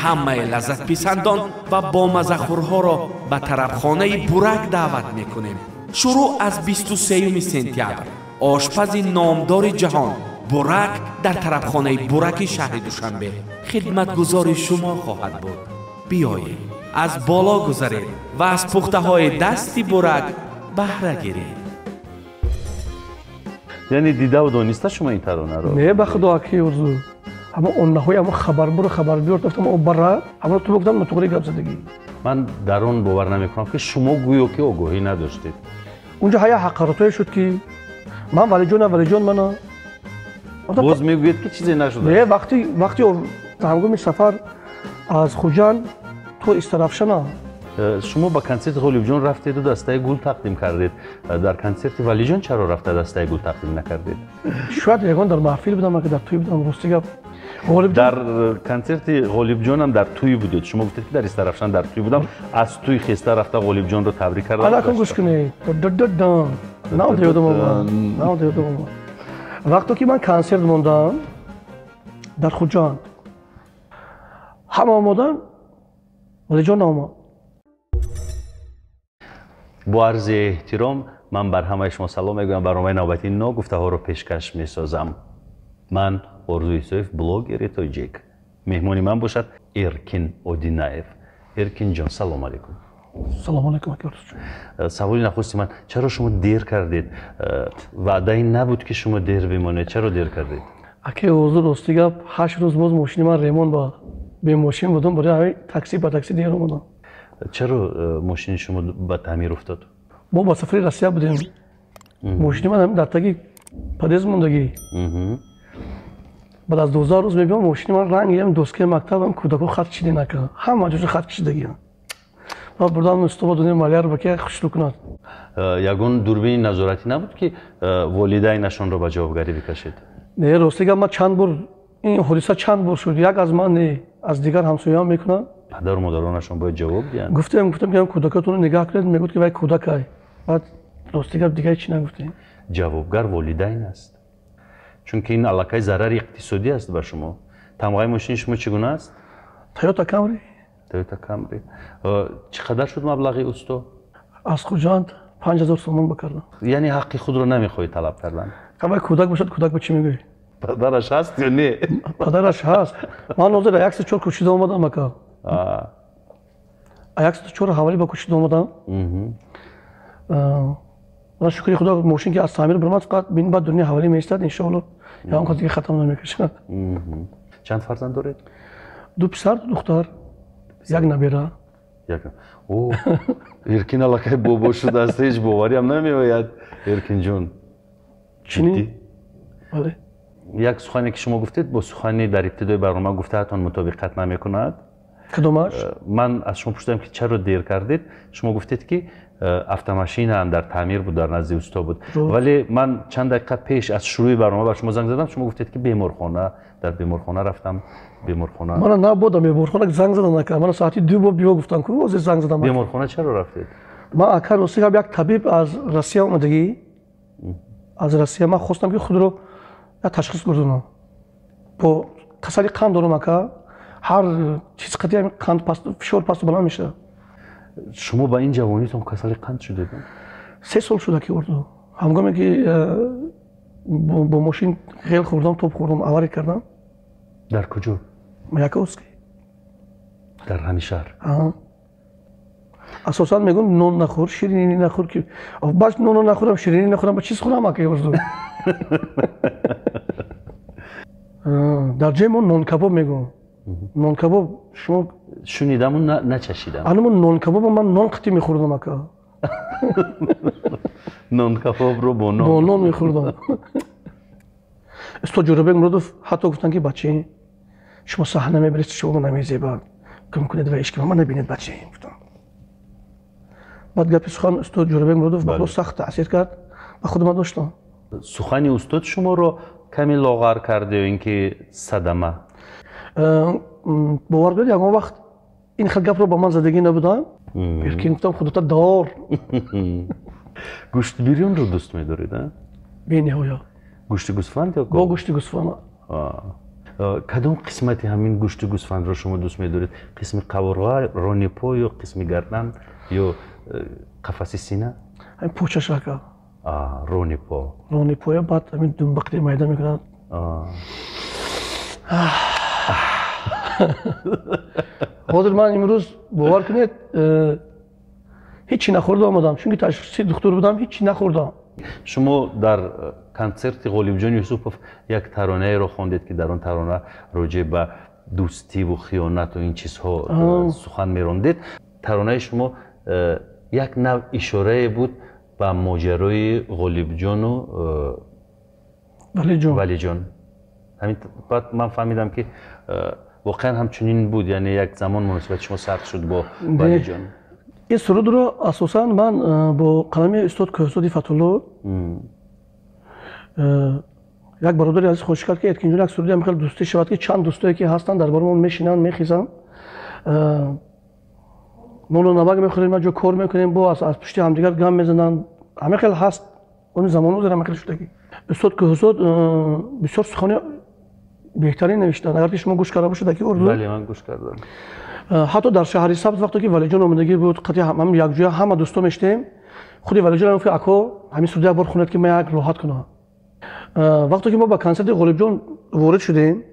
ҳамаи лаззатписандон ва бомазахӯрҳоро ба тарабхонаи бурак даъват мекунем. шурӯъ аз 23 сентябр ошпази номдори ҷаҳон бурак дар тарабхонаи бураки шаҳри Душанбе хидматгузори шумо хоҳад буд. биёед аз боло гузаред ва аз пухтаҳои дасти бурак баҳра гиред. яъне дида ва дониста шумо ин таронаро? не ба худо аки урзу ҳама оннаҳои ҳама хабарбур хабарбиёр дафтам оббара ҳама ту гуфтам нутуғри гап задагӣ. ман дар он бовар намекунам ки шумо гӯё ки огоҳӣ надоштед. унҷо ҳая ҳақаратое шуд ки ман валиҷон мана боз мегӯед ки чизе нашуда? не вақти ҳангоми сафар аз хуҷанд то истарафшана. шумо ба консерти ғолибҷон рафтеду дастаи гул тақдим кардед. дар консерти валиҷон чаро рафта дастаи гул тақдим накардед? шояд ягон дар маҳфил будам аки дар тӯй будам. рости гап дар консерти ғолибҷонам дар тӯй будед. шумо гуфтед ки дар истарафшан дар тӯй будам. аз тӯй хеста рафта ғолибҷонро табрик кардам. алакон гӯш кунед намода ёдам омад вақто ки ман консерт мондам дар хуҷанд ҳама омодан валиҷон наомад. бо арзи эҳтиром ман бар ҳамаи шумо салом мегӯям. барномаи навбати но гуфтаҳоро пешкаш месозам. ман орзуи исоев блогери тоҷик. меҳмони ман бошад эркин одинаев. эркин ҷон салом алейкум. салом алейкум аки орзуҷон. саволи нахусти ман чаро шумо дер кардед? ваъда ин набуд ки шумо дер бимонед. чаро дер кардед? аки ҳозир рости гап 8 рӯз боз мошини ман ремонт ба бемошин будам барои ҳамин такси ба такси дер омадам. чаро мошини шумо ба таъмир уфтод? мо ба сафари россия будем. мошини ман ҳамин дар таги подъезд мондагӣ. баъд аз 12 рӯз мебинам мошини ман ранги ҳамин доскаи мактабам кӯдако хат кишида накард. ҳама ҷоша хат кишидагӣ. ва бурдам устоба донем малияро ба ки хушлу кунад. ягон дурбини назоратӣ набуд ки волидайнашонро ба ҷавобгарӣ бикашед? не рости гап ман чанд бор ин ҳодиса чанд бор шуд. як аз ман не аз дигар ҳамсояам мекунад. падару модаронашон бояд ҷавоб диҳанд. гуфтем ки ҳам кӯдакатонро нигоҳ кунед. мегӯд ки вай кӯдакай. баъд рости гап дигари чӣ нагуфтем. ҷавобгар волидайн аст. чунки ин аллакай зарари иқтисодӣ аст ба шумо. тамғаи мошини шумо чӣ гуна аст? Toyota Camry. Toyota Camry. چی قدر شد مبلغی اوستو؟ از خوجاند 5000 سومان بکردم. یعنی حقی خود رو نمیخوای طلب کردن؟ کما کودک باشد کودک به چی میگویی؟ پدرش هست یا نه؟ پدرش هست. من نظر ایاکس چور کشیده اومدم اکا. ایاکس چور حوالی با کشیده اومدم. من شکری خدا ماشین که از تعمیر برمت فقط بین بعد دنیا حوالی میستاد ان شاء الله. یا اون دیگه ختم نمیکشه. چند فرزند دارید؟ دو پسر دو دختر. یک نبیره. یک. اوه. ایرکین علاقه بابا شده است هیچ باوری هم نمیآید ایرکین جون. چی؟ بله. یک سخنی که شما گفتید با سخنی در ابتدای برنامه گفتهاتون مطابقت نمیکند. کدومش؟ من از شما پرسیدم که چرا دیر کردید. شما گفتید که автомашина هم در تعمیر بود در نزد اوستا بود. ولی من چند دقیقه پیش از شروع برنامه به شما زنگ زدم. شما گفتید که بیمارخانه در بیمارخانه رفتم. بیمارخانه. من نبودم بیمارخانه زنگ زدم نکردم. من ساعتی 2 بار بیو گفتم که واسه زنگ زدم. بیمارخانه چرا رفتید؟ من اکر روسیه یک طبیب از روسیه اومدگی. از روسیه من خواستم که خود رو تشخیص گذارم. با کسری قند دارم اکا. هر چیز قدیم قند پاست فشار پاست بالا میشه. شما با این جوانیتون کسری قند شده؟ 3 سال شده که اردو. هنگامی که با ماشین غیل خوردم توپ خوردم آوری کردم. در کجا؟ میاکوسکی. در همین شهر. اساسا میگن نون نخور شیرینی نخور که باش نون نخورم شیرینی نخورم با چیز خورم اکی اردو. در جیمون نون کباب میگن. نون کباب شما شنیدم و نچشیدم. الان نون کباب من نون قطعی میخوردم اکا. نون کباب رو با نون. با نون میخوردم. استاد جوربک مرادوف حتی گفتن که بچه شما صحنه میبرید شما نمیزیبا کم کنید و اشکی ما نبینید بچه گفتم. بعد گپی سخن استاد جوربک مرادوف با سخت تاثیر کرد و خود من داشتم. سخنی استاد شما رو کمی لاغر کرده و اینکه صدمه. باور کنید یکم وقت این خیلی گپ رو با من زدگی نبودم. بیرکین گفتم خودت دار. گوشت بیریون رو دوست می‌دارید؟ بی‌نهایت. گوشت گوسفند یا با گوشت گوسفند. کدوم قسمتی همین گوشت گوسفند رو شما دوست می‌دارید؟ قسم قورغا، رانی پو یا قسم گردن یا قفس سینه؟ همین پوچش راکا. رانی پو. رانی پویا بعد همین دنباله میده میکنن. حاضر من امروز باور کنید هیچی نخورده آمدم چون که تشخیص دکتر بودم هیچی نخوردم. شما در کنسرت غالب جان یوسفوف یک ترانه رو خواندید که در اون ترانه راجع به دوستی و خیانت و این چیزها سخن می‌راندید. ترانه شما یک نوع اشاره بود به ماجرای غالب جان و ولی جان. همین بعد من فهمیدم که واقعا همچنین بود، یعنی یک زمان مناسبت شما سخت شد با ولی جان. این سرود رو اساساً من با قلم استاد کوهزاد فتح‌الله یک برادری عزیز خوش کرد که اتکین جون یک سرودی هم خیلی دوستی شود که چند دوستایی که هستن دربارمون میشینن میخیزن مولو نمک میخوریم ما جو کار میکنیم با از پشت همدیگر گام میزنن همه خیلی هست اون زمانو در همه خیلی شده که استاد کوهزاد بسیار سخنی بهترین نوشتن. اگر که شما گوش کرده باشید که اردو بله من گوش کردم. حتی در شهری سبز وقتی که ولی جان اومدگی بود قطعا هم یک جویا همه دوستا میشتیم خود ولی جان گفت اکو همین سرود یک بار خوند که من یک راحت کنم. وقتی که ما با کنسرت غالب جان وارد شدیم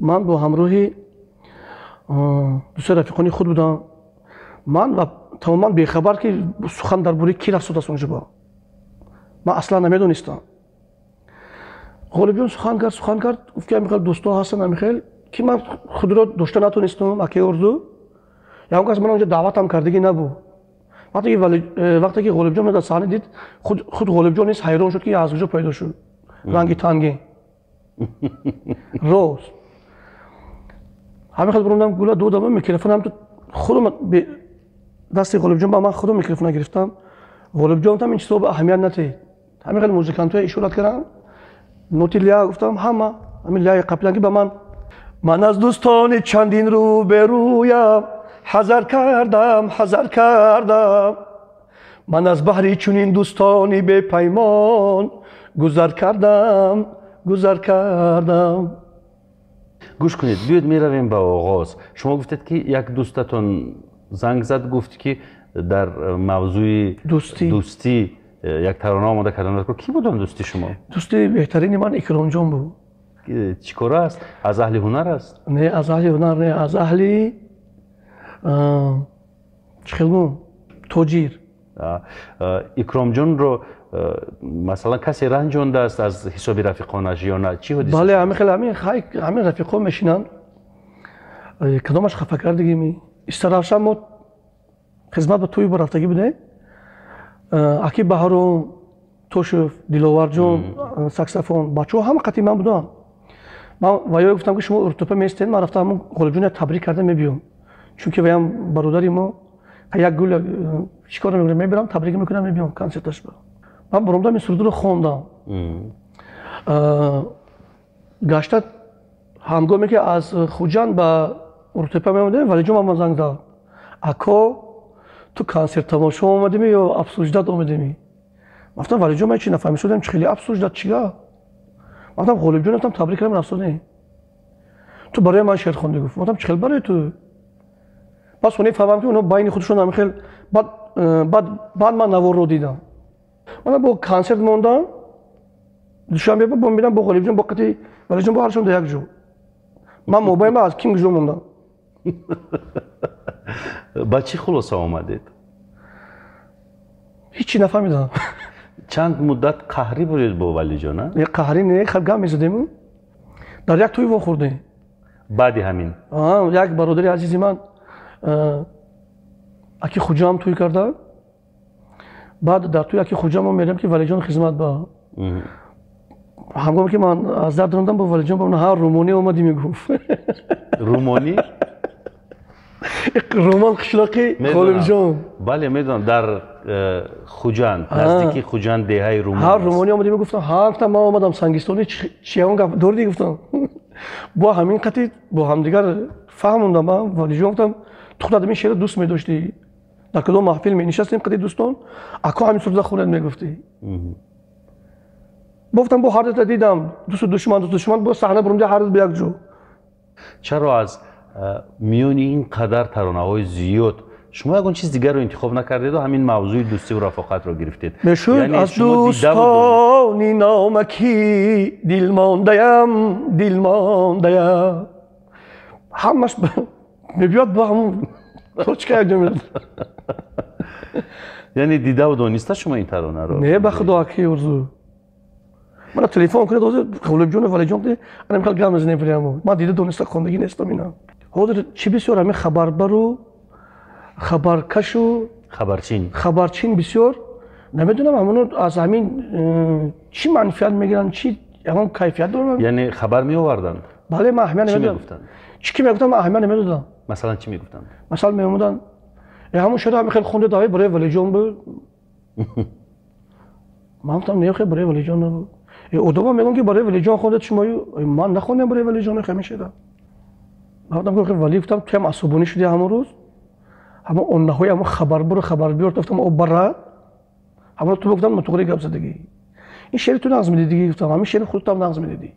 من با همراهی دوست رفیقانی خود بودم من و تماما بیخبر که سخن درباره کی رفت است اونجا با من اصلا نمیدونستم. غالب جان سخن کرد گفت که میخواد دوستا هستن نمیخواد که من خود را داشته نتونستم اکی اردو یا اون کس من اونجا دعوت هم کردگی نبود. وقتی که غالب جان در صحنه دید خود غالب جان نیست حیران شد که از کجا پیدا شد رنگی تنگی روز همین خیلی بروندم گولا دو دامه میکروفونم تو خودم دستی غالب جان با من خودم میکروفون گرفتم. غالب جان هم این چیزا به اهمیت ندید همین خیلی موزیکانت‌ها اشارت کردن نوتی لیا گفتم همین لیا قبلا که به من از دوستان چندین رو به رویم حذر کردم من از بحری چنین دوستانی به پیمان گذر کردم گوش کنید بیاید میرویم به آغاز. شما گفتید که یک دوستتون زنگ زد گفت که در موضوع دوستی یک ترانه آماده کردن. کی بودن دوستی شما؟ دوستی بهترین من اکرام جان بود. چیکار است؟ از اهل هنر است؟ نه از اهل هنر نه از اهل چخلگون تاجیر. اکرام جان رو مثلا کسی رنجانده است از حساب رفیقانش یا نه چی حدیث؟ بله همین رفیقا میشینن کدامش خفه کردگی می استراشم ما خدمت به توی برفتگی بوده اکی بهارون توشف دلاور جان ساکسفون بچه‌ها همه قطعی من بودن. من ویا گفتم که شما ارتوپه میستین من رفتم غالب جان تبریک کردم میبیام چون که ویم برادری ما یک گل چیکار میبرم تبریک میکنم میبیام کنسرتش برم. من بروندم این سرود رو خوندم گشتت همگامی که از خوجان به ارتوپه میامده ولی جان من زنگ داد اکو تو کنسرت تماشا اومدی یا افسوجداد اومدی؟ گفتم ولی جان من چی نفهمی شدم خیلی افسوجداد چیه؟ گفتم غالب جان گفتم تبریک کردم افسوس تو برای من شعر خوندی گفت گفتم چخیل برای تو پس اون فهمم که اونا بین خودشون هم خیلی بعد من نوار رو دیدم من با کنسرت موندم دوشنبه با میرم با غالب جان با قطعی ولی جان با هرشون در یک جو من موبایل از کینگ جو موندم. با چی خلاصه آمدید؟ هیچی نفهمیدم. چند مدت قهری بودید با ولی جان؟ نه قهری نه خیلی گم میزدیم در یک توی وا خوردیم. بعدی همین یک برادری عزیزی من اکی خوجا هم توی کرده بعد در توی اکی خوجا ما میرم که ولی جان خدمت با همگامی که من از درد راندم با ولی جان با ها رومانی اومدی میگفت رومانی؟ رومان قشلاقی غالب جان. بله میدونم در خوجان نزدیکی خوجان دهه رومانی ها رومانی اومدی میگفتم ها گفتم من اومدم سنگستانی چی اون گفت دور دی گفتم با همین قطعی با هم دیگر فهموندم من ولی جان گفتم تو خودت این شعر دوست می‌داشتی در کدام محفل می نشستیم قطعی دوستان اکو همین سرود خوند میگفتی گفتم با هر دیدم دوست دشمن با صحنه برم هر روز به یک جو چرا از میون این قدر ترانه‌های زیاد شما یگان چیز دیگر رو انتخاب نکردید و همین موضوع دوستی و رفاقت رو گرفتید؟ میشد از دوستانی نامکی دل مانده‌ام همش میبیاد با همون توچکه میاد. یعنی دیده و دانسته شما این ترانه رو؟ نه به خدا کی ارزو من تلفن کنه دوست قلب جون ولی جون انا میخوام گام بزنم برام ما دیده دانسته خوندگی نیستم اینا حاضر چی بسیار همه خبر برو خبرکشو خبرچین بسیار نمیدونم همونو از همین چی منفعت میگیرن چی همون کیفیت دارن. یعنی خبر می آوردن؟ بله من اهمیت نمیدادم. چی میگفتن من اهمیت نمیدادم. مثلا چی میگفتن؟ مثلا میگفتن همون شده همین خیلی خونده داوی برای ولی جون بود. من گفتم نه خیلی برای ولی جون نبود. اودوما میگن که برای ولی جون خونده شما من نخوندم برای ولی جون خیلی میشد. من گفتم که ولی گفتم تیم عصبانی شدی همون روز. همون اون نهایی همون خبر برو خبر بیار گفتم او برات. همون تو گفتم متوقعی گپ زدگی. این شعر تو نظم دیدی گفتم همین شعر خودت هم نظم دیدی.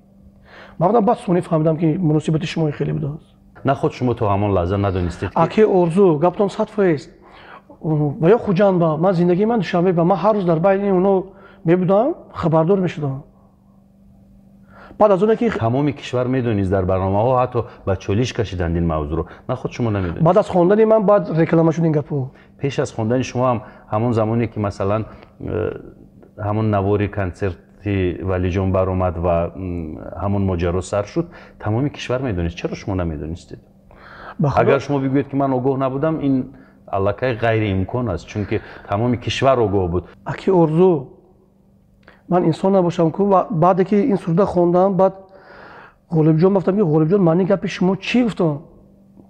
من گفتم بعد سونی فهمیدم که مناسبت شما خیلی بود. نه خود شما تو همون لحظه ندونستید که اکی ارزو گفتم 100% و یا خوجان با من زندگی من شامل با من هر روز در بین اونو میبودم خبردار میشدم. بعد از اون که تمام کشور میدونید در برنامه‌ها حتی با چالیش کشیدند این موضوع رو نه خود شما نمیدونید. بعد از خواندن من بعد رکلام شد این گپو. پیش از خواندن شما هم همون زمانی که مثلا همون نواری کنسرتی ولی جون بر اومد و همون ماجرا سر شد تمام کشور میدونید چرا شما نمیدونستید؟ اگر شما بگویید که من آگاه نبودم این الکی غیر امکان است چون که تمام کشور آگاه بود. اکی ارزو من انسان نباشم که بعد که این سرده خوندم بعد غالب جان گفتم که غالب جان من گپ شما چی گفتم؟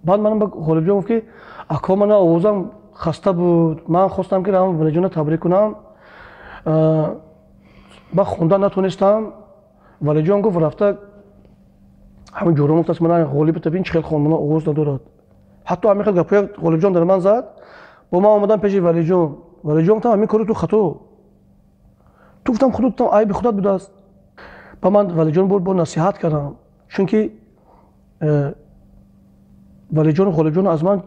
بعد من به غالب جان گفت که اکا من آوازم خسته بود من خواستم که رام ولی جان تبریک کنم با خوندن نتونستم ولی جان گفت رفته همین جورم گفت من غالب تبین چه خیلی خوندم آواز ندارد حتی همین خیلی گپای غالب جان در من زد با ما اومدم پیش ولی جان گفتم همین کارو تو خطا تو گفتم خودت ای به خودت بود است با من ولی جان با نصیحت کردم چون که ولی جان غالب جان از من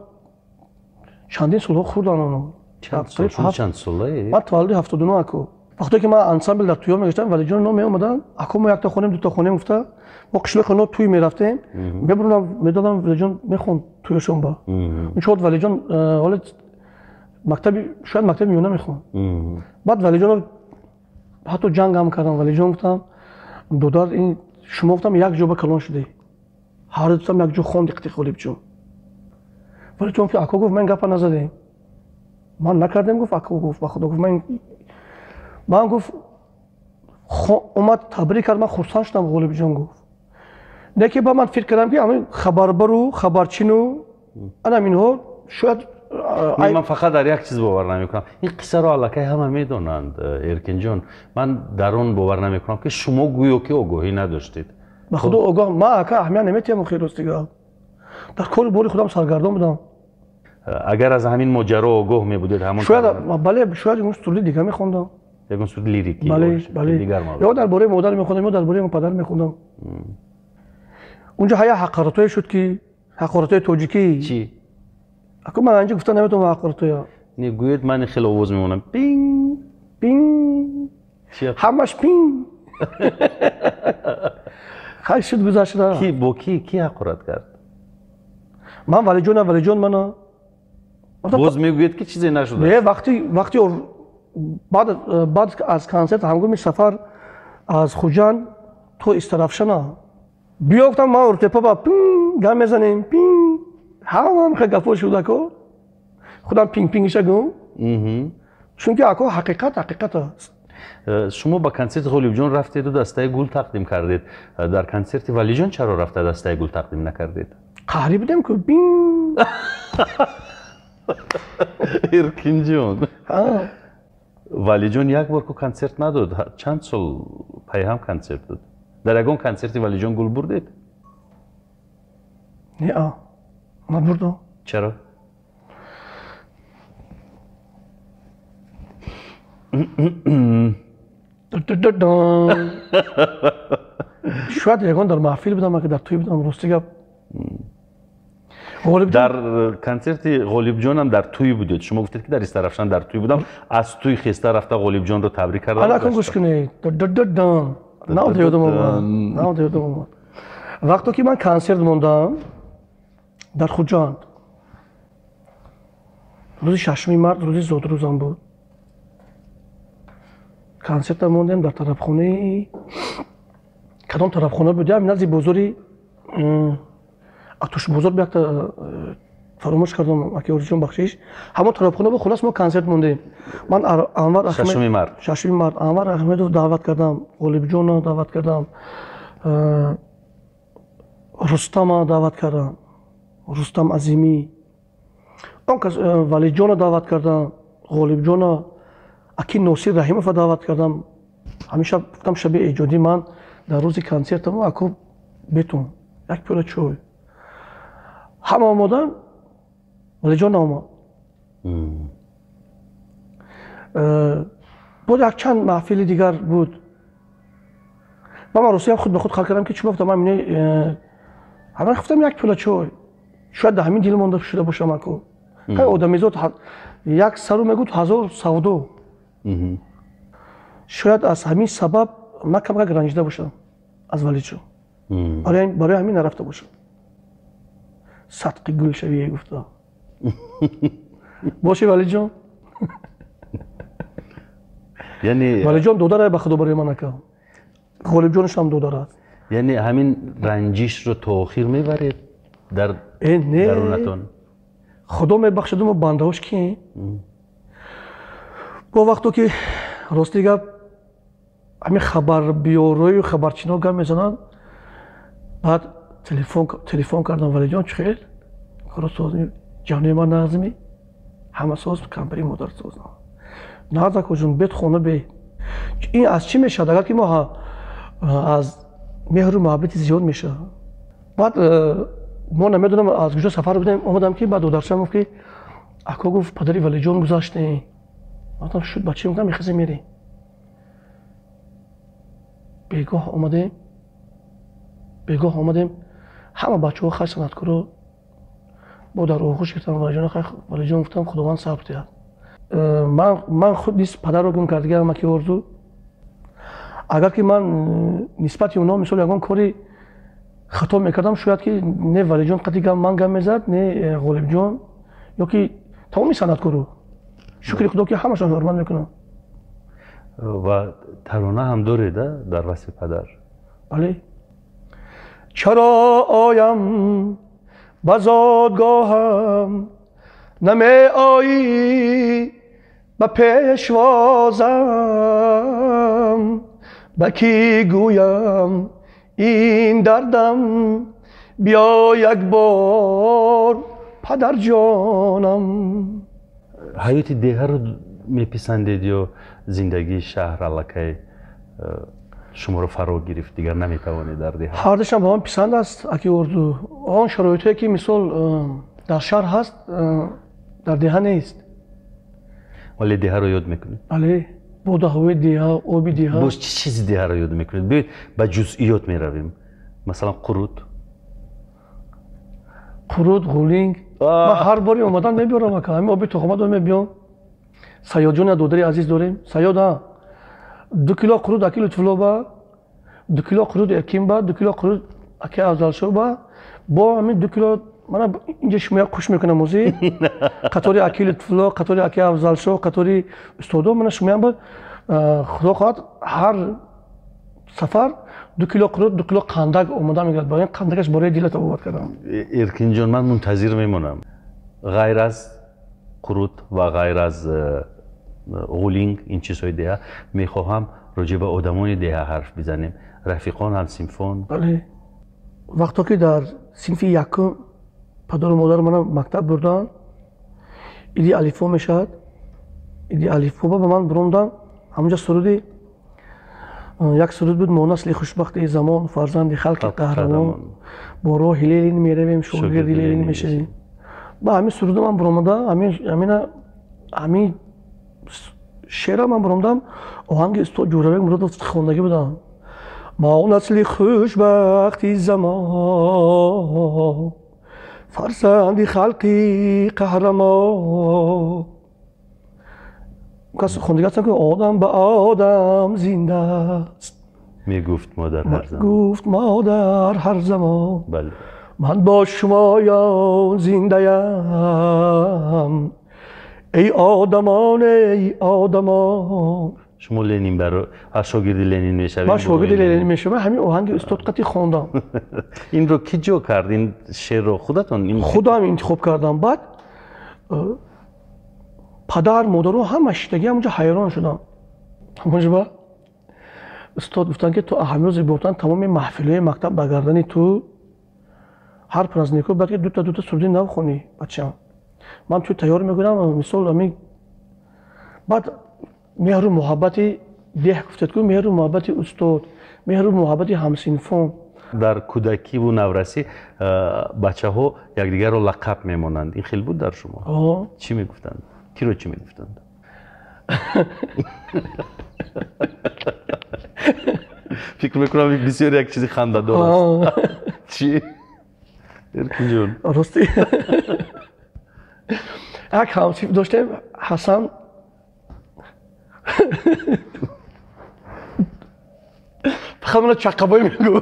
چندین سال خوردن اونو چند ساله؟ من تولد 79 اکو وقتی که من انسامبل در تویام میگشتم ولی جان نام اومدن اکو ما یک تا خونیم دو تا خونیم گفته ما قشلق نو توی میرفتیم میبرونم میدادم ولی جان میخوند تویشون با این شد ولی جان حالا مکتبی شاید مکتب میونه میخوند بعد ولی جان حتی جنگ هم کردم ولی جان گفتم دودار این شما گفتم یک جو به کلان شده هر دوستم یک جو خوند اقتی غالب جان ولی چون که اکو گفت من گپ نزدم من نکردم گفت اکو گفت با خدا گفت من گفت اومد تبریک کرد من خرسان شدم غالب جان گفت نه که با من فکر کردم که همین خبر برو خبرچینو انا اینها شاید من فقط در یک چیز باور نمیکنم این قصه رو الکی همه میدونند ارکین جان من در اون باور نمیکنم که شما گویا که آگاهی نداشتید به خدا آگاه ما اکا اهمیت نمیتیم خیر راستیگا در کل بوری خودم سرگردان بودم اگر از همین ماجرا آگاه می بودید همون شاید بله شاید اون سوری دیگه میخوندم یک سوری لیریکی بله دیگر یا درباره مادر میخوندم یا درباره پدر میخوندم اونجا های حقارتای شد که حقارتای توجیکی چی اکو من انجا گفتم نمیتونم حقارتای نگوید من خیلی آواز میمونم پینگ پینگ همش پینگ خیلی شد گذاشته کی با کی حقارت کرد من ولی جون منو باز میگوید که چیزی نشده نه وقتی بعد از کنسرت هنگام سفر از خوجان تو استرافشنا بیافتم ما ارتپا با پینگ گام میزنیم پینگ هم خیلی گفت شده که خودم پینگش گم چون که اکو حقیقت است شما با کنسرت غالب جان رفتید و دسته گل تقدیم کردید در کنسرت ولی جان چرا رفته دسته گل تقدیم نکردید قهری بودم که بینگ ارکین جان ولی جان یک بار که کنسرت نداد چند سال پی هم کنسرت داد در یگان کنسرت ولی جان گل بردید نه من بردم چرا شاید یگان در محفل بودم که در توی بودم راستی گپ дар концерти ғолибҷон ҳам дар тӯй будед. Шумо гуфтед ки дар Истарафшан дар тӯй будам. Аз тӯй хеста рафта ғолибҷонро табрик карда. ана кун гӯш кунед. Навод ёдам омад. Вақто ки ман концерт мондам дар Хуҷанд. Рӯзи 6 март рӯзи зодрӯзам буд. Концертам мондем дар тарабхонаи кадом тарабхона будем? Назди бозори Атуш бозор биякта фаромӯш кардам аки Оризҷон бахшиш. Ҳамон тарабхона буд. Хулас мо концерт мондем. Ман Анвар Ахмед 6 март Анвар Ахмедов даъват кардам, ғолибҷонро даъват кардам, Рустамро даъват кардам, Рустам Азимӣ. Он кас Валиҷонро даъват кардам, ғолибҷонро, аки Носир Раҳимовро даъват кардам. Ҳамеша гуфтам шаби эҷодӣ ман дар рӯзи концертам ако бетун як пиёла чой. Ҳама омодан, Валиҷон наомад. Буд якчанд маҳфили дигар буд. Ман ростиям худ ба худ хал кардам ки чӣ гуфтам ман ҳамаи гуфтам як пиёла чой. Шояд дар ҳамин дил монда шуда бошам ако. Кай одамизод як сару мегӯд ҳазор савдо. Шояд аз ҳамин сабаб ман камак ранҷида бошам аз Валиҷон. барои ҳамин нарафта бошам. Садқи гулшавие гуфта. Боши Валиҷон. яъне Валиҷон додарай ба худо барои ман ака. ғолибҷонаш ҳам додарад. яъне ҳамин ранҷишро то охир мебаред дар дарунатон. худо мебахшаду мо бандаҳош кием. бо вақто ки рости гап ҳамин хабарбиёрою хабарчино гап мезананд, баъд телефон кардам Валиҷон чӣ хел? Коросоз ҷавони ман нағзими? Ҳамасоз кампари модарсоз. Нағз акоҷон бет хона бе. Ин аз чӣ мешавад? Агар ки мо аз меҳру муҳаббати зиёд мешавад. Баъд мо намедонам аз куҷо сафар будем омадам ки ба додарчам гуфт ки ако гуфт падари Валиҷон гузаштем. Гуфтам шуд бачаи гуфтам мехезем мерем. бегоҳ омадем. ҳама бачаҳо хай санъаткоро бо дар оғӯш гирифтам. Валиҷон гуфтам худованд сабр диҳад. ман худ низ падарро гум кардагиам аки орзу. агар ки ман нисбати онҳо мисол ягон кори хато мекардам, шояд ки не Валиҷон қади ман гам мезад, не ғолибҷон ё ки тамоми санъаткоро. шукри худо ки ҳамашон ҳурмат мекунам. ва тарона ҳам доред дар васфи падар? бале. чаро оям ба зодгоҳам намеоӣ ба пешвозам, ба кӣ гӯям ин дардам, биё як бор падарҷонам. ҳаёти деҳаро меписандед ё зиндагии шаҳр аллакай шуморо фаро гирифт, дигар наметавонед дар деҳа? ҳардушам ба ман писанд аст аки орзу. он шароитое ки мисол дар шаҳр ҳаст, дар деҳа нест. вале деҳаро ёд мекунед? бале. бодаҳои деҳа, оби деҳа. боз чӣ чизи деҳаро ёд мекунед? биёед ба ҷузъиёт меравем. масалан қурут, ғулинг. ман ҳар бори омадан мебиёрам ака. ҳамин оби тухомадро мебиём. Саёдҷони додари азиз дорем. Саёд 2 кило қурут аки Лутфулло, 2 кило қурут Эркин, 2 кило қурут аки Афзалшо, бо ҳамин 2 кило мана инҷа шумоя қуш мекунам ози. қатори аки Лутфулло, қатори аки Афзалшо, қатори устодо мана шумоям ба худо хоҳад ҳар сафар 2 кило қурут, 2 кило қандак омода мегирад. ба ин қандакаш бораи дилат овард кардам. Эркинҷон, ман мунтазир мемонам. ғайр аз қурут ва ғайр аз ғулинг, ин чизҳои деҳа, мехоҳам роҷи ба одамони деҳа ҳарф бизанем. рафиқон, ҳамсинфон. бале. вақто ки дар синфи якум падару модару мана мактаб бурданд, иди алифбо мешавад. иди алифбо ба ман буромдан ҳамонҷа суруди як суруд буд: мо насли хушбахти замон, фарзанди халқи қаҳрамон, бо роҳи лелин меравем, шогирди лелин мешавем. ба ҳамин суруда ман буромада ҳамин шеъра ман буромдам. оҳанги устод Ҷӯрабек Муродов хондагӣ будам. мо насли хушбахти замон, فرزند خلقی قهرمان. کسی خوندگی هستم که آدم به آدم زنده است. میگفت مادر هر زمان. گفت مادر هر زمان. بله. من با شما یا زنده ام. ای آدمان ای آدمان. شما لنین برای شاگرد لنین میشوید؟ من شاگرد لنین میشم. همین آهنگ استاد قطعی خواندم. این رو کی جو کرد این شعر رو؟ خودتون؟ خودم انتخاب کردم. بعد پدر مادر رو هم شنیدگی همونجا حیران شدم. همونجا استاد گفتن که تو اهمیت بردن تمام محفله مکتب بگردنی تو هر پرازنیکو بعد دو تا سرودی نو خونی بچه‌ام. من تو تیار میگم مثال همین. بعد مهر و محبتی ده گفتید که مهر و محبتی استاد، مهر و محبتی همسنفان. در کودکی و نورسی بچه‌ها یکدیگر رو لقب میمونند. این خیلی بود در شما؟ چی میگفتند؟ کی رو چی میگفتند؟ فکر میکنم بسیار یک چیزی خنده‌دار است. چی؟ ارکین جون راستی یک همسیف داشتیم حسن. فقط من چقبای میگو.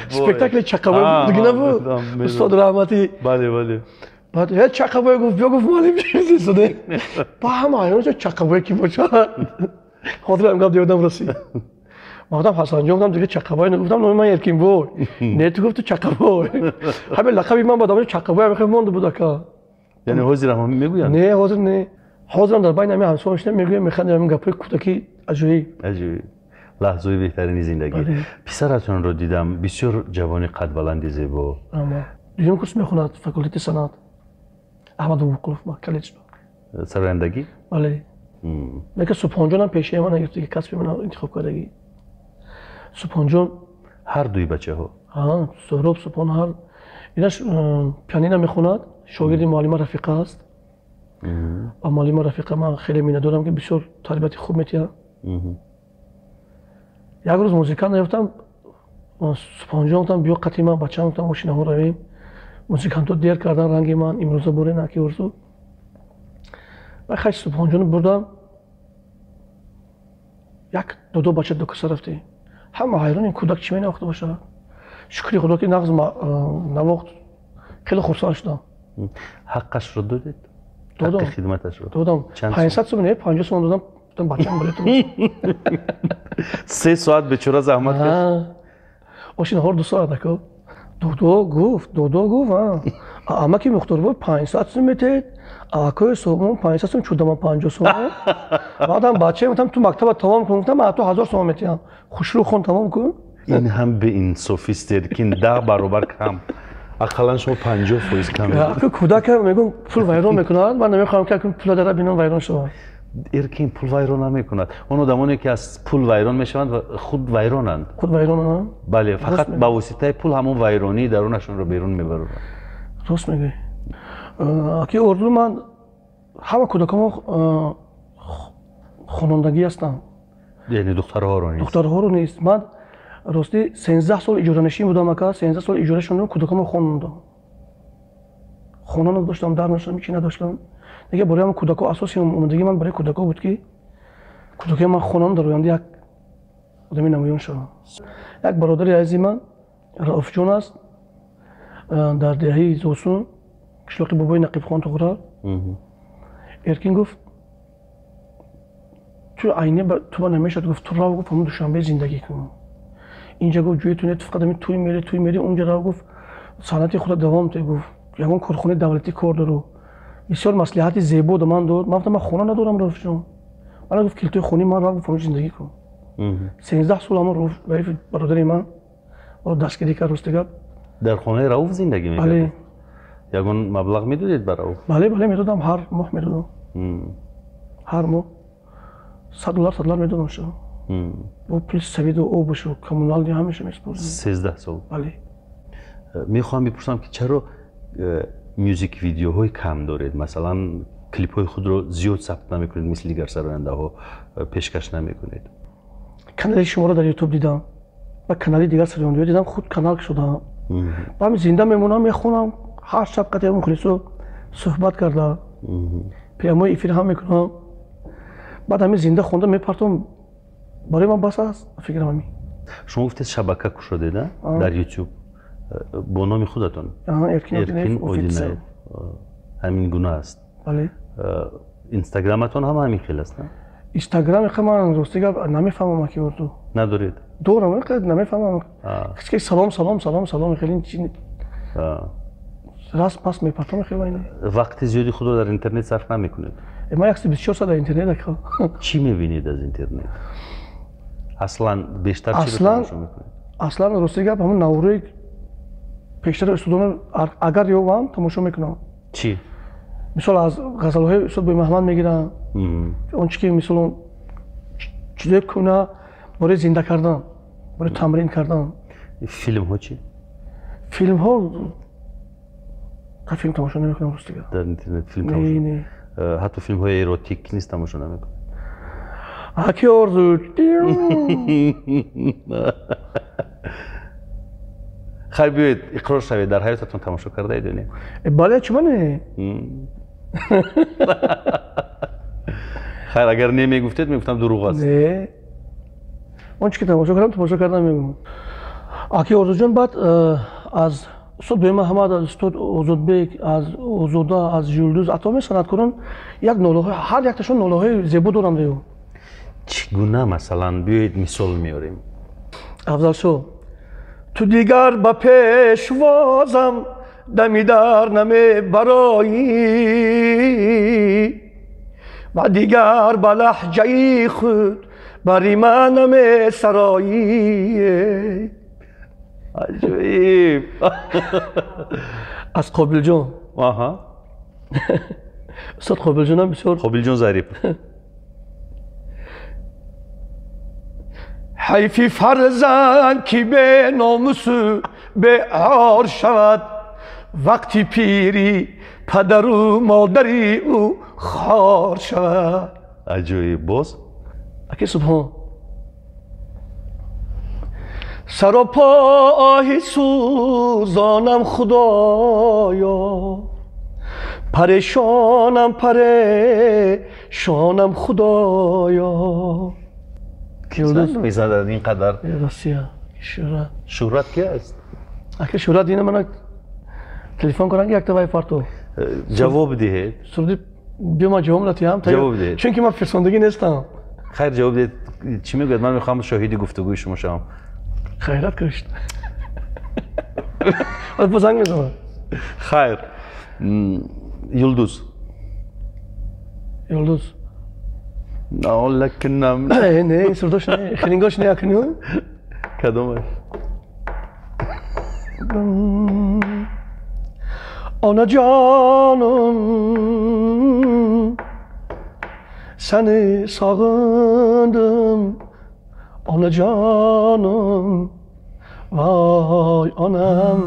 سپکتاکل چقبای دیگه نبود استاد رحمتی. بله. بعد هیچ چقبای گفت بیا گفت مالی چیزی شده. با هم حیران شد چقبای کی باشه. خاطرم گفت دیدم رسید. گفتم حسن جان گفتم دیگه چقبای نگفتم من ارکین بو. نه تو گفت تو چقبای. همین لقبی من بعدم چقبای میخوام موند بود که. یعنی حاضر هم میگویند؟ نه حاضر نه. حاضرم در بین همین همسایه‌اش میگویم میخوام همین گپای کودکی عجیب. لحظه بهترین زندگی. پسرتون رو دیدم بسیار جوانی قد بلند زیبا. اما دوم کورس میخوند فاکولته صنعت. احمد ابوبکر ما کالج. سرایندگی؟ بله. میگه سپانجان هم پیشه من نگفت که کسب من انتخاب کردگی. سپانجان هر دوی بچه‌ها. سهراب سپان هر ایناش پیانینو میخوند. شاگرد معلم رفیقه است. و معلم رفیقه من خیلی میندارم که بسیار تربیت خوب میتونه. یک روز موزیکان رفتم سپانجان گفتم بیا قطعی من بچه‌ام گفتم ماشین ها رویم. موزیکان تو دیر کردن رنگ من امروز بوره نکی ورزو. و خیلی سپانجان بردم. یک دو بچه دو کسر رفته. همه حیران این کودک چی نواخته باشه. شکری خدا که نغز نواخت. خیلی خرسان شدم. حقش رو دادید؟ دادم. حق خدمتش رو دادم. 500 سوم نه 50 سوم دادم. گفتم بچه‌م بلیت 3 ساعت به چرا زحمت کشید؟ ماشین ها 2 ساعت دکو. دو گفت اما که مختار بود 500 سوم میتید. آکوی سوم 500 سوم چودم 50 سوم. بعدم بچه گفتم تو مکتب تمام کنم گفتم تو 1000 سوم میتیام. خوشرو خون تمام کن. این هم به این سوفیستر که 10 برابر کم. اقلا شما 50% کم. اگه کودک میگن پول ویران میکنند من نمیخوام که پول داره بینون ویران شود. ارکین پول ویران نمیکند. اون آدمانی که از پول ویران میشوند و خود ویرانند. خود ویرانند؟ بله فقط با واسطه پول همون ویرانی درونشون رو بیرون میبرند. راست میگی. اگه اردو من همه کودکان خوانندگی هستم. یعنی دخترها رو نیست. دخترها رو نیست. من راستی 13 سال اجاره نشین بودم که 13 سال اجاره شدم کودکان خواندم. خانان داشتم در نشدم چی نداشتم. دیگه برای من کودکا اساسی اومدگی من برای کودکا بود که کودکای من خانم در آینده یک آدمی نمایان شد. یک برادری عزیز من رائف جون است در دهه زوسون قشلاق بابای نقیب خان تغرار. ارکین گفت تو عینه تو نمیشد گفت تو راه گفت همون دوشنبه زندگی کن. اینجا گفت جویتونه تو فقط همین توی میری اونجا راه گفت صنعت خود دوام تو گفت یگان کارخونه دولتی کار دارو. بسیار مصلحت زیبا دو من داد. من گفتم من خونه ندارم رفت جون. من گفت کلتوی خونی من راه گفت زندگی کن. 13 سال هم رفت برادر من و دستگیری کرد رستگار. در خونه رؤوف زندگی میکرد. بله. یگان مبلغ میدادید برای رؤوف؟ بله میدادم هر ماه میدادم. هر ماه $100 میدادم شو. و پلیس سوید و او بشو کمونال دی همیشه میسپردم. 13 سال. بله. میخوام بپرسم که چرا میوزیک ویدیوهای کم دارید؟ مثلا کلیپ های خود رو زیاد ثبت نمیکنید مثل دیگر سراینده ها پیشکش نمیکنید؟ کانال شما رو در یوتیوب دیدم و کانال دیگر سراینده دیدم خود کانال شدم. با همین زنده میمونم میخونم هر شب قطعه مخلصو صحبت کرده پیام‌های افیر هم میکنم بعد همین زنده خونده میپرتم برای من بس است فکرم همین. شما گفتید شبکه شده نه در یوتیوب با نام خودتون ارکین اودینایف همین گونه است. بله. اینستاگرامتون هم همین خیلی است نه؟ اینستاگرام خیلی من راستی نمیفهمم که اردو ندارید؟ دورم خیلی نمیفهمم. کسی سلام سلام سلام سلام خیلی چی راست پس میپرتم خیلی اینه. وقتی زیادی خود رو در اینترنت صرف نمیکنید؟ ما 24 ساعت در اینترنت هستم. چی میبینید از اینترنت؟ اصلا بیشتر چی رو تماشا میکنید؟ اصلا راستی گپ همون نوروی پیشتر استودیو اگر یوام تماشا میکنم. چی؟ مثال از غزل‌های استاد بوی محمد میگیرم. اون چیزی که مثلا چیزی کنه برای زنده کردن، برای تمرین کردن. فیلم ها چی؟ فیلم ها فیلم تماشا نمیکنم راستی گپ. در اینترنت فیلم تماشا حتی فیلم های اروتیک نیست تماشا نمیکنم. اکی آرزو خیر بیایید اقرار شوید در حیاتتون تماشا کرده اید یا نه؟ بله چما نه؟ خیر اگر نمیگفتید میگفتم دروغ است. نه اون چی که تماشا کردم میگم. اکی آرزو جان بعد از استاد بوی محمد، از استاد ازودبک، از ازودا، از یلدوز اتمی صنعتکاران یک نوله‌های هر یکتاشون نوله‌های زیبا دارن دیو. چگونه مثلا بیایید مثال میاریم؟ افضل شو تو دیگر با پیشوازم دمی در نمی برایی و دیگر با لحجه خود بری من نمی سرایی. عجیب. از قابل جان. آها. استاد قابل جان هم بسیار قابل جان ظریف. حیفی فرزند که به ناموسو به عار شود وقتی پیری پدر و مادری او خوار شود. عجیب. باز؟ اکی سبحان سر و پای سوزانم خدایا پریشانم خدایا. زن میزدن اینقدر راسیه شهرت کی است؟ اگه شهرت دینه من تلفن کنن یک تا پارتو جواب دهید. سردی بیا ما جواب دادیم جواب دهید چون که من فرسوندگی نیستم. خیر جواب دهید. چی میگوید؟ من میخوام شاهدی گفتگوی شما شوم. خیرات کرشت ولی بزنگ میزنم. خیر یلدوز نه لکنم نه این سرداش نه خرینگاش نه کنی کدومش؟ آنا جانم seni sağındım ana canım vay anam.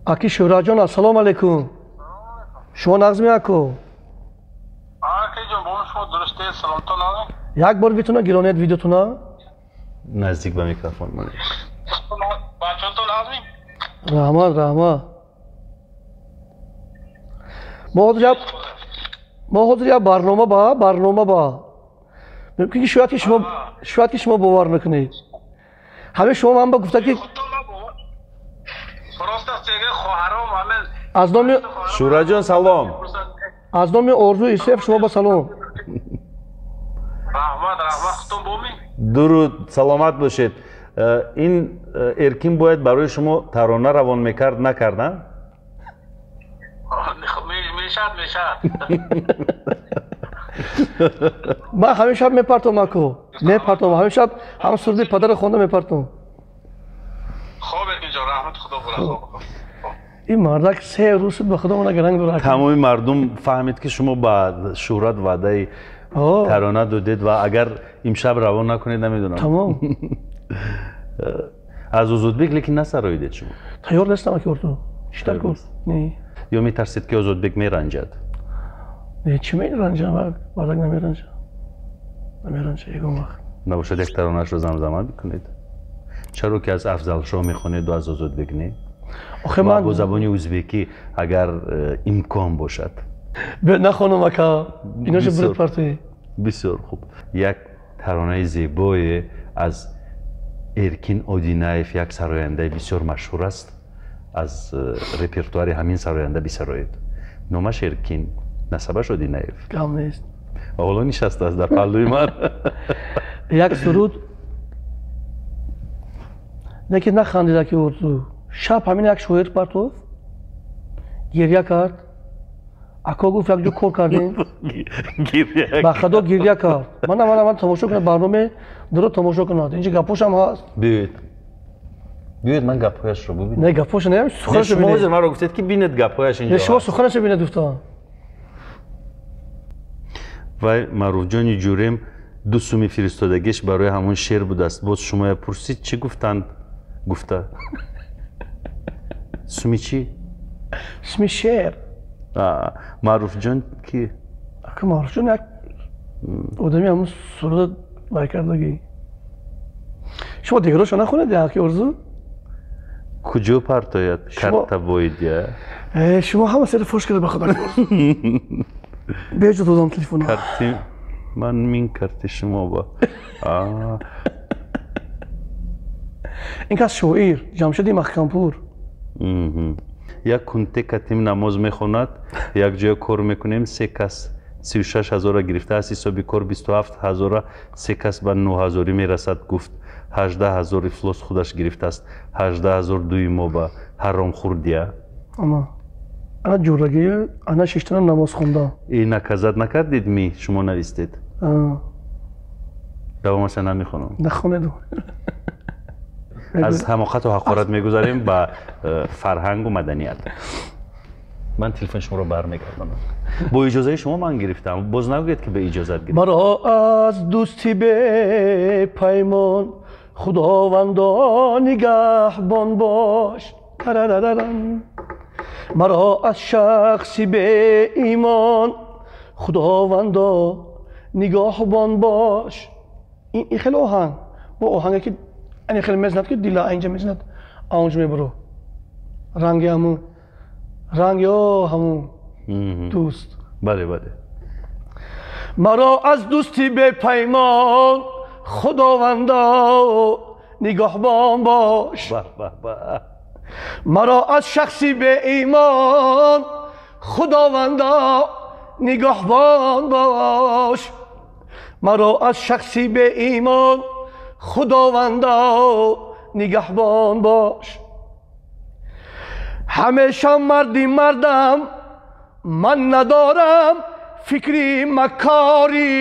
Aki Şuracan assalamu alaikum. Şuma nagzmi ako. Aki can bunu şuma duruşte salamtan abi. Yak bor bituna gironet videotuna. نزدیک به میکروفون من. Bahçonton abi. Rahma. ما حاضر یا برنامه با ممکن که شاید که شما باور نکنید. همه شما هم با گفته که از نام شورا جان سلام. از نام آرزو یوسف شما با سلام. رحمت خودتون بومی. درود سلامت باشید. این ارکین باید برای شما ترانه روان میکرد نکردن؟ میشد من همه شب میپرتم همه شب هم سردی پدر خونده میپرتم. خوب اینجا رحمت خدا بوده. این مردک 3 روز شد به خدا اون گرنگ داره. تمام مردم فهمید که شما با شهرت وعده ترانه دادید و اگر امشب روان نکنید نمیدونم. تمام. از ازودبک لیکن نسراییدید شما؟ تیار نیستم که اردو چیکار کنم؟ نه. یا میترسید که ازودبک میرنجد؟ نه چی میرنجم؟ بردک نمیرنجم یکم وقت. نباشد یک ترانه‌اش رو زمزمه بکنید؟ چرا که از افضل شاه میخونید و از آزاد بگنی؟ آخه و من با زبان ازبکی اگر امکان باشد نخونم اکا ایناشو بسیار. برد پرتی بسیار خوب یک ترانه زیبای از ارکین اودینایف یک سراینده بسیار مشهور است از رپرتوار همین سراینده بسرایید نامش ارکین نسبش اودینایف کم نیست حالا نشسته است در پهلوی من یک سرود نه که نخندیده که اردو شب همین یک شوهر پرتوف گریه کرد اکا گفت یک جو کار کردیم با خدا گریه کرد من تماشا کنم برنامه درو تماشا کنم اینجا گپوش هم هست بیاید من گپایش رو ببینم نه گپوش نه سخنش شما ببینید حضور من رو گفتید که بینید گپایش اینجا شما هست. سخنش ببینید دوستان و معروف جانی جورم دو سومی فرستادگیش برای همون شعر بود است باز شما پرسید چی گفتند گفته سومی چی؟ اسم شعر معروف جان کی؟ اکا معروف جان یک آدمی همون سرود برکردگی شما دیگراشو نخونید یا که ارزو کجا پرتاید؟ شما- کرتا باید یا؟ شما همه سر فوش کرده بخدا بیجا دادم تلفن کرتی من مین کرتی شما با این که از شوئیر جمشیدی مخکمپور یک کنته کتیم نماز میخوند یک جای کار میکنیم 3 کس 36,000 گرفته است حسابی کار 27,000 3 کس به 9,000 میرسد گفت 18,000 افلاس خودش گرفته است 18,000 دوی ما به حرام خوردیه اما انا جورگی انا ششتن نماز خونده این نکزد نکردید می شما نویستید دوامش نمیخونم نخونید از حماقت و حقارت میگذاریم به فرهنگ و مدنیت من تلفن شما رو برمیگردم با اجازه شما من گرفتم باز نگوید که به اجازت گرفتم مرا از دوستی به پیمان خداوندا نگهبان باش تررررم. مرا از شخصی به ایمان خداوندا نگهبان باش این خیلی آهنگ با آهنگی که این خیلی مزند که دیلا اینجا مزند آنج میبرو رنگی همون رنگی همون دوست بله بله مرا از دوستی به پیمان خداوندا نگهبان باش به به به مرا از شخصی به ایمان خداوندا نگهبان باش مرا از شخصی به ایمان خداوندا نگهبان باش همیشه مردم من ندارم فکری مکاری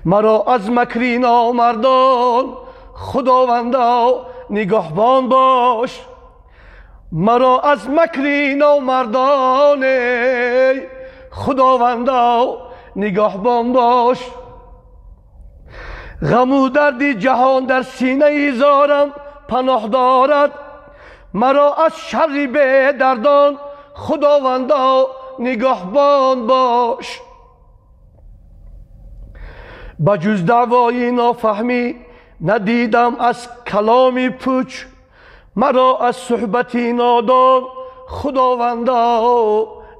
مرا از مکری نامردان خداوندا نگهبان باش مرا از مکری نامردان خداوندا نگهبان باش غم و دردی جهان در سینه زارم پناه دارد مرا از شر به دردان خداوندا نگهبان باش بجز دعوای نافهمی ندیدم از کلامی پوچ مرا از صحبتی نادان خداوندا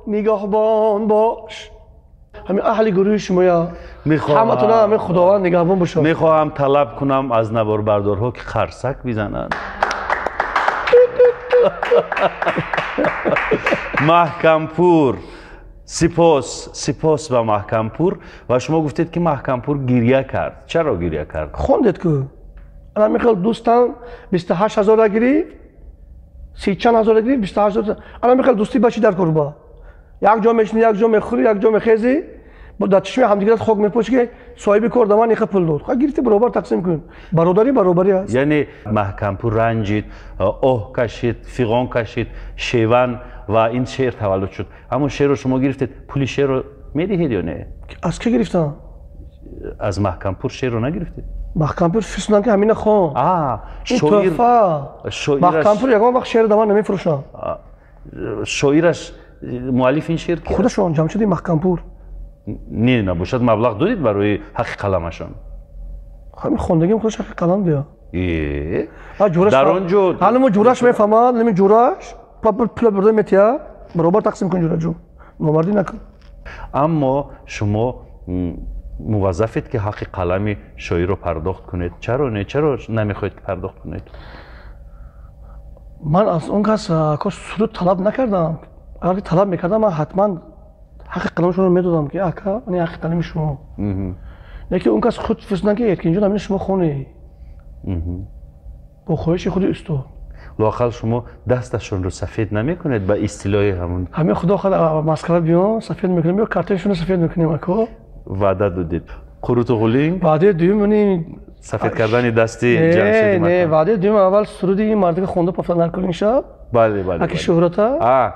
نگهبان باش همین اهل گروه شما یا همتون همه خداوند نگهبان باشه میخواهم طلب کنم از نوار بردارها که خرسک بزنند محکمپور سپاس به محکمپور و شما گفتید که محکمپور گریه کرد چرا گریه کرد؟ خوندید که الان میخواد دوستان 28,000 گرفت 30,000 گرفت 28,000 الان میخواد دوستی باشی در قربا یک جا میشنی یک جا میخوری یک جا میخیزی با در چشم همدیگه خوک میپوشی که صاحب کار دمان یخ پول داد خب گرفتی برابر تقسیم کن برابری است یعنی محکمپور رنجید اوه کشید فیغان کشید شیون و این شعر تولد شد اما شعر رو شما گرفتید پول شعر رو میدهید یا نه؟ از کی گرفتم؟ از محکمپور شعر رو نگرفتید؟ محکمپور فیسنان که همین خون این توفا محکمپور یکم وقت شعر دمان نمیفروشن شاعرش مؤلف این شعر کیه؟ خودشون جمشیدی محکمپور نه نباشد مبلغ دادید برای حق قلمشان همین خوندگیم خودش حق قلم دیا جورش дар он ҷо حالا ما جورش میفهمد نمی جورش پول برده میتیا برابر تقسیم کن جورا جو نمردی نکن аммо шумо муваззафед ки ҳаққи қалами шоиро пардохт кунед чаро намехоҳед ки пардохт кунед من از اون کس سرود طلب نکردم اگر طلب میکردم من حتما حق قلمشون رو میدادم که اکا این حق قلم شما نه که اون کس خود فرستادن که اینجا همین شما خونه با خواهش خود استاد لااقل شما دستشون رو سفید نمیکنید به اصطلاح همین خدا خدا مسکره بیان سفید میکنیم یا کارتشون رو سفید میکنیم اکا وعده دادید قروت غولینگ وعده دوم سفید کردن دستی جمشید نه وعده دوم اول سرود این مرد که خونده پفتن نکنین شب بله اکی شهرتا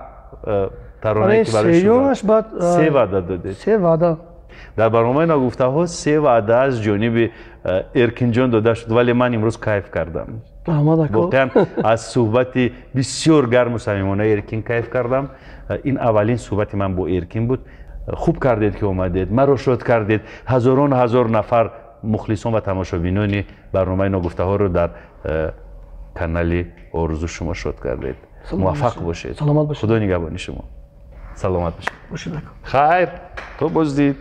ترانه که برای شما بعد 3 وعده دادید 3 وعده در برنامه ناگفته ها 3 وعده از جانب ارکین جان داده شد ولی من امروز کیف کردم واقعا از صحبت بسیار گرم و صمیمانه ارکین کیف کردم این اولین صحبت من با ارکین بود خوب کردید که اومدید مرا شاد کردید هزاران هزار نفر مخلصان و تماشابینان برنامه ناگفته ها رو در کانال آرزو شما شاد کردید موفق باشید سلامت باشید خدا نگهبان شما سلامت باشید باشید خیر تو بازدید